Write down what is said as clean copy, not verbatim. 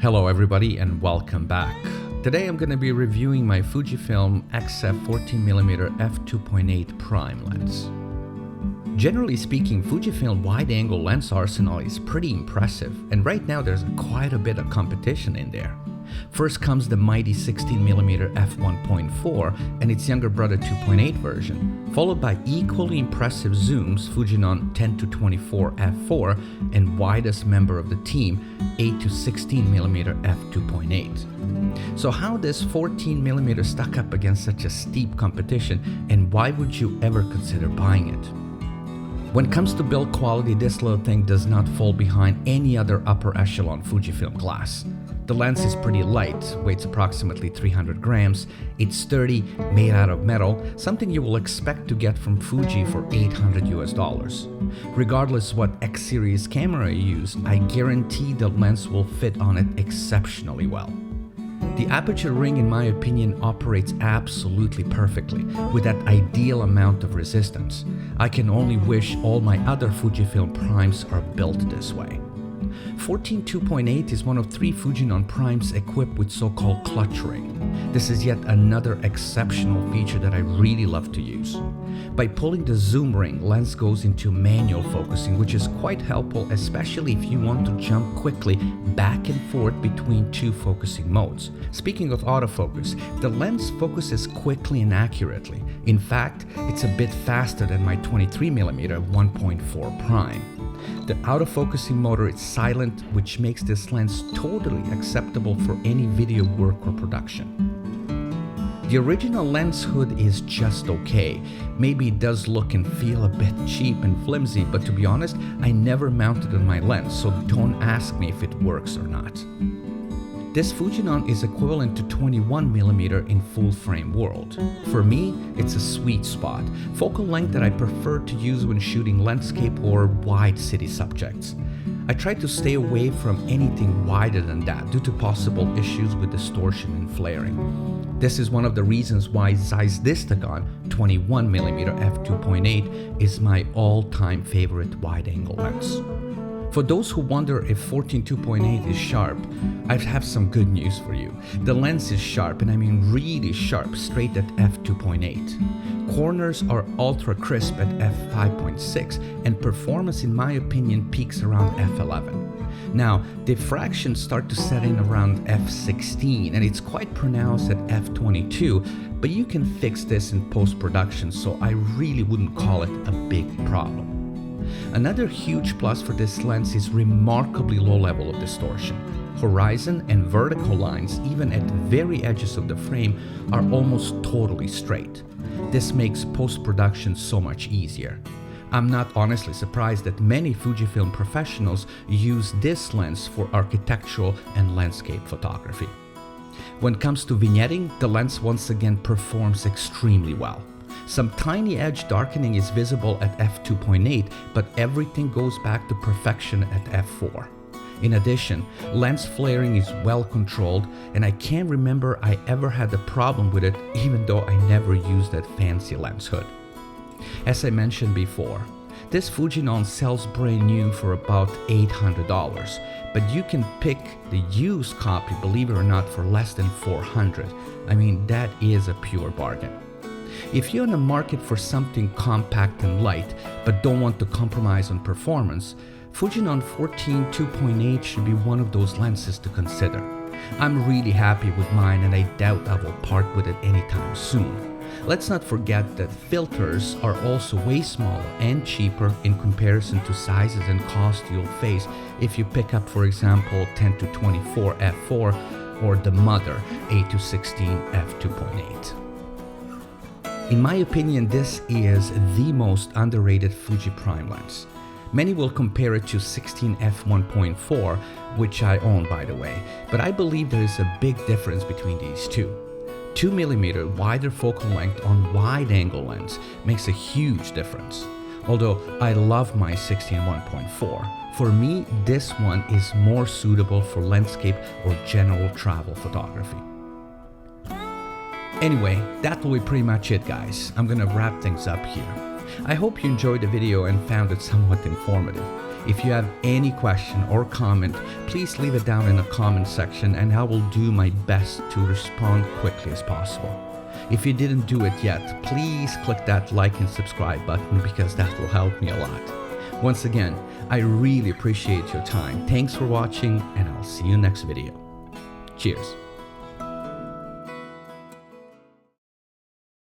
Hello everybody and welcome back. Today I'm going to be reviewing my Fujifilm XF 14mm f2.8 prime lens. Generally speaking, Fujifilm wide-angle lens arsenal is pretty impressive, and right now there's quite a bit of competition in there. First comes the mighty 16mm f1.4 and its younger brother 2.8 version, followed by equally impressive zooms Fujinon 10-24 f4 and widest member of the team 8-16mm f2.8. So how does 14mm stack up against such a steep competition, and why would you ever consider buying it? When it comes to build quality, this little thing does not fall behind any other upper echelon Fujifilm glass. The lens is pretty light, weighs approximately 300 grams, it's sturdy, made out of metal, something you will expect to get from Fuji for $800 US. Regardless what X-series camera you use, I guarantee the lens will fit on it exceptionally well. The aperture ring, in my opinion, operates absolutely perfectly, with that ideal amount of resistance. I can only wish all my other Fujifilm primes are built this way. 14-2.8 is one of 3 Fujinon primes equipped with so-called clutch ring. This is yet another exceptional feature that I really love to use. By pulling the zoom ring, lens goes into manual focusing, which is quite helpful, especially if you want to jump quickly back and forth between 2 focusing modes. Speaking of autofocus, the lens focuses quickly and accurately. In fact, it's a bit faster than my 23mm 1.4 prime. The autofocusing motor is silent, which makes this lens totally acceptable for any video work or production. The original lens hood is just okay. Maybe it does look and feel a bit cheap and flimsy, but to be honest, I never mounted on my lens, so don't ask me if it works or not. This Fujinon is equivalent to 21mm in full frame world. For me, it's a sweet spot, focal length that I prefer to use when shooting landscape or wide city subjects. I try to stay away from anything wider than that due to possible issues with distortion and flaring. This is one of the reasons why Zeiss Distagon 21mm f2.8 is my all-time favorite wide-angle lens. For those who wonder if 14-2.8 is sharp, I have some good news for you. The lens is sharp, and I mean really sharp, straight at f2.8. Corners are ultra crisp at f5.6, and performance, in my opinion, peaks around f11. Now, diffractions start to set in around f16, and it's quite pronounced at f22, but you can fix this in post-production, so I really wouldn't call it a big problem. Another huge plus for this lens is remarkably low level of distortion. Horizon and vertical lines, even at the very edges of the frame, are almost totally straight. This makes post-production so much easier. I'm not honestly surprised that many Fujifilm professionals use this lens for architectural and landscape photography. When it comes to vignetting, the lens once again performs extremely well. Some tiny edge darkening is visible at f2.8, but everything goes back to perfection at f4. In addition, lens flaring is well controlled, and I can't remember I ever had a problem with it, even though I never used that fancy lens hood. As I mentioned before, this Fujinon sells brand new for about $800, but you can pick the used copy, believe it or not, for less than $400. I mean, that is a pure bargain. If you're in the market for something compact and light, but don't want to compromise on performance, Fujinon 14-2.8 should be one of those lenses to consider. I'm really happy with mine, and I doubt I will part with it anytime soon. Let's not forget that filters are also way smaller and cheaper in comparison to sizes and cost you'll face if you pick up, for example, 10-24 f4 or the mother 8-16 f2.8. In my opinion, this is the most underrated Fuji prime lens. Many will compare it to 16 f1.4, which I own by the way, but I believe there is a big difference between these two. 2mm wider focal length on wide-angle lens makes a huge difference. Although I love my 16 1.4, for me this one is more suitable for landscape or general travel photography. Anyway, that will be pretty much it, guys. I'm gonna wrap things up here. I hope you enjoyed the video and found it somewhat informative. If you have any question or comment, please leave it down in the comment section and I will do my best to respond quickly as possible. If you didn't do it yet, please click that like and subscribe button because that will help me a lot. Once again, I really appreciate your time. Thanks for watching and I'll see you next video. Cheers.